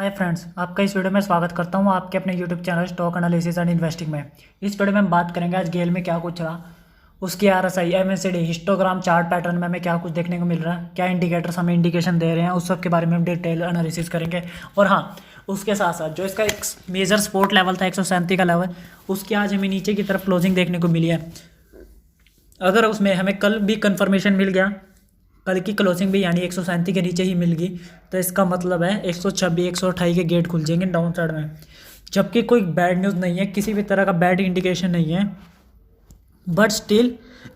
Hi friends, आपका इस video में स्वागत करता हूं आपके अपने YouTube channel stock analysis and investing में। इस वीडियो में हम बात करेंगे आज गेल में क्या कुछ रहा, उसकी RSI, MSCD, histogram, chart pattern में हमें क्या कुछ देखने को मिल रहा है, क्या इंडिकेटर्स हमें इंडिकेशन दे रहे हैं, उस सब के बारे में हम डिटेल एनालिसिस करेंगे। और हाँ, उसके साथ साथ जो इसका एक मेजर सपोर्ट लेवल था 137 का लेवल, उसकी आज हमें नीचे की तरफ क्लोजिंग देखने को मिली है। अगर उसमें हमें कल भी कंफर्मेशन मिल गया, कल की क्लोजिंग भी यानी 137 के नीचे ही मिल गई, तो इसका मतलब है 126 128 के गेट खुल जाएंगे डाउन साइड में। जबकि कोई बैड न्यूज़ नहीं है, किसी भी तरह का बैड इंडिकेशन नहीं है, बट स्टिल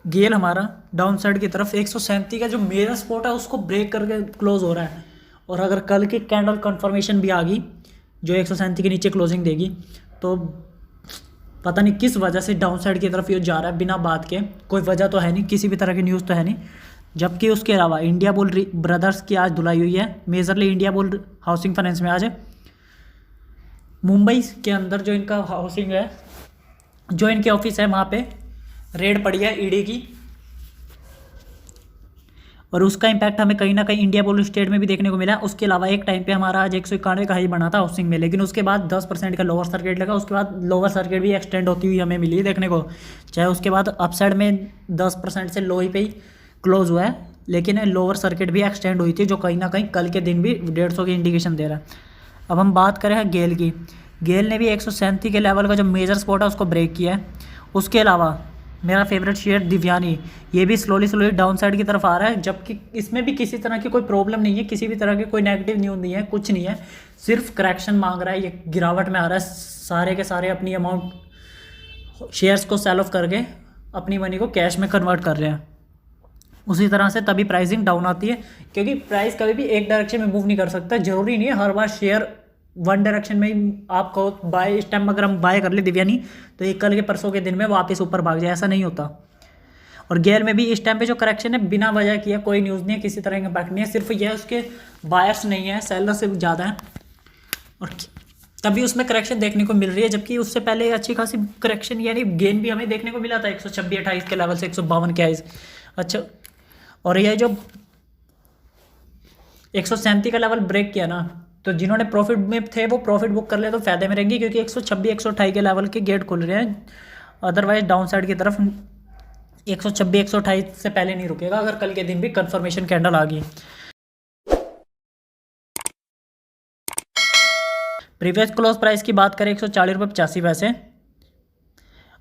गेल हमारा डाउन साइड की तरफ 137 का जो मेजर सपोर्ट है उसको ब्रेक करके क्लोज हो रहा है। और अगर कल की कैंडल कंफर्मेशन भी आ गई जो 137 के नीचे क्लोजिंग देगी, तो पता नहीं किस वजह से डाउन साइड की तरफ ये जा रहा है बिना बात के। कोई वजह तो है नहीं, किसी भी तरह की न्यूज़ तो है नहीं। जबकि उसके अलावा इंडिया बुल ब्रदर्स की आज धुलाई हुई है, majorly India bull housing finance में आज है। मुंबई के अंदर जो इनका हाउसिंग है, जो इनके ऑफिस है, वहाँ पे रेड पड़ी है ईडी की, और उसका इम्पैक्ट हमें कहीं ना कहीं इंडिया बुल स्टेट में भी देखने को मिला। उसके अलावा एक टाइम पे हमारा आज 191 का हाई बना था हाउसिंग में, लेकिन उसके बाद 10% का लोअर सर्किट लगा। उसके बाद लोअर सर्किट भी एक्सटेंड होती हुई हमें मिली देखने को, चाहे उसके बाद अपसाइड में 10% से लो ही पे ही क्लोज हुआ है, लेकिन लोअर सर्किट भी एक्सटेंड हुई थी, जो कहीं ना कहीं कल के दिन भी 150 की इंडिकेशन दे रहा है। अब हम बात करें गेल की। गेल ने भी 137 के लेवल का जो मेजर स्पॉट है उसको ब्रेक किया है। उसके अलावा मेरा फेवरेट शेयर दिव्यानी, ये भी स्लोली डाउन साइड की तरफ आ रहा है, जबकि इसमें भी किसी तरह की कोई प्रॉब्लम नहीं है, किसी भी तरह की कोई नेगेटिव न्यूज़ नहीं है, कुछ नहीं है, सिर्फ करेक्शन मांग रहा है, ये गिरावट में आ रहा है। सारे के सारे अपनी अमाउंट शेयर्स को सेल ऑफ करके अपनी मनी को कैश में कन्वर्ट कर रहे हैं। उसी तरह से तभी प्राइसिंग डाउन आती है, क्योंकि प्राइस कभी भी एक डायरेक्शन में मूव नहीं कर सकता। जरूरी नहीं है हर बार शेयर वन डायरेक्शन में ही आपको बाय, इस टाइम अगर हम बाय कर ले दिव्यानी तो ये कल के परसों के दिन में वापस ऊपर भाग जाए, ऐसा नहीं होता। और गेल में भी इस टाइम पे जो करेक्शन है बिना वजह किया, कोई न्यूज़ नहीं है, किसी तरह का इम्पैक्ट नहीं है, सिर्फ यह उसके बायर्स नहीं है, सेलर से ज़्यादा है, और तभी उसमें करेक्शन देखने को मिल रही है। जबकि उससे पहले अच्छी खासी करेक्शन यानी गेन भी हमें देखने को मिला था 126 28 के लेवल से 152 के हाइज। अच्छा, और यह जो 137 का लेवल ब्रेक किया ना, तो जिन्होंने प्रॉफिट में थे वो प्रॉफिट बुक कर ले तो फायदे में रहेंगे, क्योंकि 126 128 के लेवल के गेट खुल रहे हैं। अदरवाइज डाउन साइड की तरफ 126 128 से पहले नहीं रुकेगा, अगर कल के दिन भी कंफर्मेशन कैंडल आ गई। प्रीवियस क्लोज प्राइस की बात करें 140.85,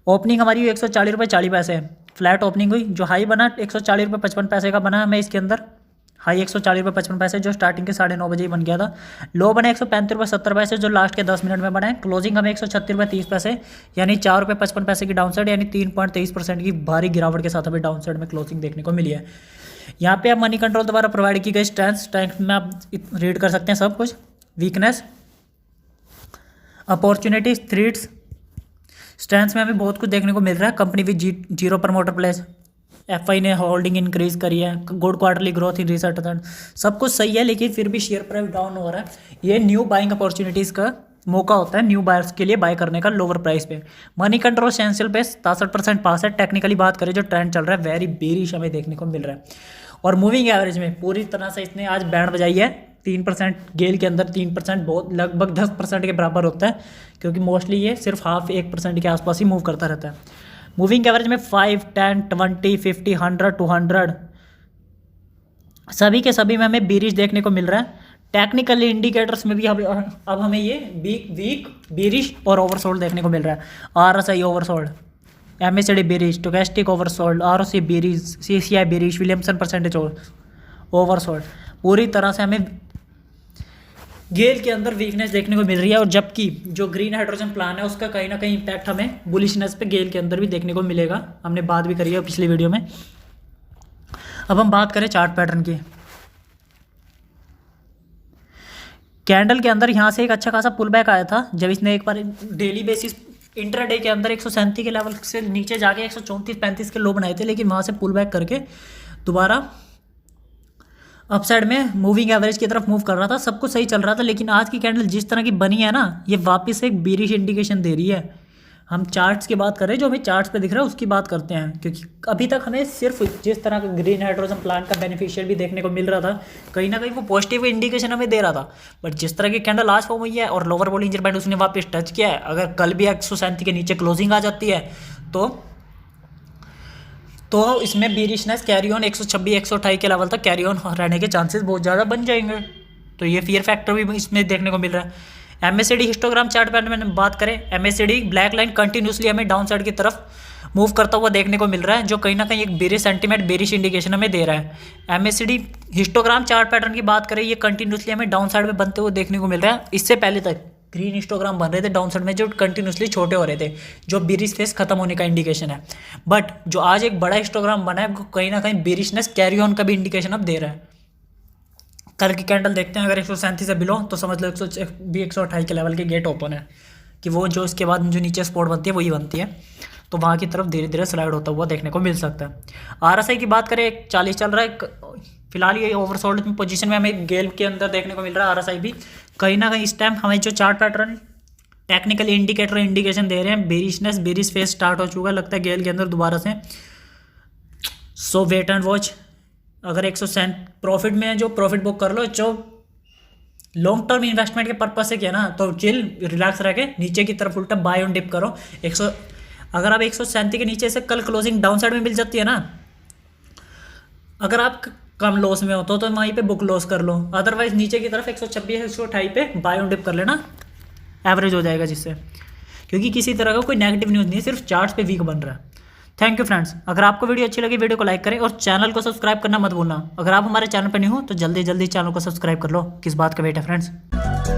ओपनिंग हमारी हुई 140.40, फ्लैट ओपनिंग हुई। जो हाई बना 140.55 का बना हमें इसके अंदर, हाई 140.55 जो स्टार्टिंग के 9:30 बजे ही बन गया था। लो बने 135.70 जो लास्ट के 10 मिनट में बना है। क्लोजिंग हमें 136.30 यानी 4.55 की डाउन साइड, यानी 3.23% की भारी गिरावट के साथ हमें डाउन साइड में क्लोजिंग देखने को मिली है। यहाँ पे आप मनी कंट्रोल द्वारा प्रोवाइड की गई स्ट्रेंथ में आप रीड कर सकते हैं सब कुछ। वीकनेस, अपॉर्चुनिटीज, थ्रेट्स, स्ट्रेंथ्स में हमें बहुत कुछ देखने को मिल रहा है। Company with zero promoter place, FI ने होल्डिंग इंक्रीज करी है, good quarterly growth in resort return, सब कुछ सही है, लेकिन फिर भी शेयर प्राइस डाउन हो रहा है। ये न्यू बाइंग अपॉर्चुनिटीज़ का मौका होता है न्यू बायर्स के लिए बाय करने का लोअर प्राइस पे। मनी कंट्रोल एसेंशियल पे 67% पास है। टेक्निकली बात करें जो ट्रेंड चल रहा है वेरी बेरिश हमें देखने को मिल रहा है। और मूविंग एवरेज में पूरी तरह से इसने आज बैंड बजाई है। 3% गेल के अंदर 3% बहुत लगभग 10% के बराबर होता है, क्योंकि मोस्टली ये सिर्फ 1% के आसपास ही मूव करता रहता है। मूविंग एवरेज में 5, 10, 20, 50, 100, 200 सभी के सभी में हमें बीरिश देखने को मिल रहा है। टेक्निकल इंडिकेटर्स में भी अब हमें ये वीक बीरिश और ओवरसोल्ड देखने को मिल रहा है। RSI oversold, MSCD bearish, stochastic oversold, ROC bearish, CCI bearish, Williamson percentage oversold. पूरी तरह से हमें गेल के अंदर वीकनेस देखने को मिल रही है। और जबकि जो ग्रीन हाइड्रोजन प्लान है उसका कहीं ना कहीं इम्पैक्ट हमें बुलिशनेस पे गेल के अंदर भी देखने को मिलेगा, हमने बात भी करी है पिछली वीडियो में। अब हम बात करें चार्ट पैटर्न की। कैंडल के अंदर यहाँ से एक अच्छा खासा पुल बैक आया था, जब इसने एक बार डेली बेसिस इंट्राडे के अंदर 137 के लेवल से नीचे जाके 134-35 के लो बनाए थे, लेकिन वहाँ से पुल बैक करके दोबारा अपसाइड में मूविंग एवरेज की तरफ मूव कर रहा था, सब कुछ सही चल रहा था। लेकिन आज की कैंडल जिस तरह की बनी है ना, ये वापस एक बीरिश इंडिकेशन दे रही है। हम चार्ट्स की बात करें, जो हमें चार्ट्स पे दिख रहा है उसकी बात करते हैं, क्योंकि अभी तक हमें सिर्फ जिस तरह का ग्रीन हाइड्रोजन प्लांट का बेनिफिशियल भी देखने को मिल रहा था, कहीं ना कहीं वो पॉजिटिव इंडिकेशन हमें दे रहा था। बट जिस तरह की कैंडल आज फॉर्म हुई है और लोअर बॉलिंजर बैंड उसने वापस टच किया है, अगर कल भी 137 के नीचे क्लोजिंग आ जाती है तो इसमें बीरिशनेस कैरी ऑन 126 128 के लेवल तक कैरी ऑन रहने के चांसेस बहुत ज़्यादा बन जाएंगे। तो ये फियर फैक्टर भी इसमें देखने को मिल रहा है। एमएससीडी हिस्टोग्राम चार्ट पैटर्न में बात करें, एमएससीडी ब्लैक लाइन कंटिन्यूसली हमें डाउन साइड की तरफ मूव करता हुआ देखने को मिल रहा है, जो कहीं ना कहीं एक बेरिश सेंटीमेंट बेरिश इंडिकेशन हमें दे रहा है। एमएससीडी हिस्टोग्राम चार्ट पैटर्न की बात करें, ये कंटिन्यूसली हमें डाउन साइड में बनते हुए देखने को मिल रहा है। इससे पहले तक ग्रीन हिस्टोग्राम बन रहे थे डाउन साइड में, जो कंटिन्यूसली छोटे हो रहे थे, जो बेरिश फेस खत्म होने का इंडिकेशन है। बट जो आज एक बड़ा हिस्टोग्राम बना है, वो कहीं ना कहीं बेरिशनेस कैरी ऑन का भी इंडिकेशन अब दे रहा है। कल की कैंडल देखते हैं, अगर 137 से बिलो तो समझ लो 128 के लेवल के गेट ओपन है, कि वो जो इसके बाद जो नीचे स्पॉट बनती है वही बनती है, तो वहाँ की तरफ धीरे धीरे स्लाइड होता हुआ देखने को मिल सकता है। आरएसआई की बात करें, 40 चल रहा है फिलहाल, ये ओवरसोल्ड पोजीशन में हमें गेल के अंदर देखने को मिल रहा है। आरएसआई भी कहीं ना कहीं इस टाइम हमें जो chart pattern technical indicator indication दे रहे हैं, बेरिशनेस बेरिश फेस स्टार्ट हो चुका है लगता है गेल के अंदर दोबारा से। सो वेट एंड वॉच। अगर 107 प्रॉफिट में है जो प्रॉफिट बुक कर लो, जो लॉन्ग टर्म इन्वेस्टमेंट के पर्पज से किया ना, तो चिल रिलैक्स रह के नीचे की तरफ उल्टा बाय ऑन डिप करो। अगर आप 137 के नीचे से कल क्लोजिंग डाउन साइड में मिल जाती है ना, अगर आप कम लॉस में हो तो वहीं पे बुक लॉस कर लो, अदरवाइज नीचे की तरफ 126 128 पे बाय ऑन डिप कर लेना, एवरेज हो जाएगा जिससे, क्योंकि किसी तरह का कोई नेगेटिव न्यूज़ नहीं है, सिर्फ चार्ट्स पे वीक बन रहा है। Thank you friends. अगर आपको वीडियो अच्छी लगी, वीडियो को लाइक करें और चैनल को सब्सक्राइब करना मत भूलना। अगर आप हमारे चैनल पर नहीं हो तो जल्दी जल्दी चैनल को सब्सक्राइब कर लो। किस बात का वेट है फ्रेंड्स।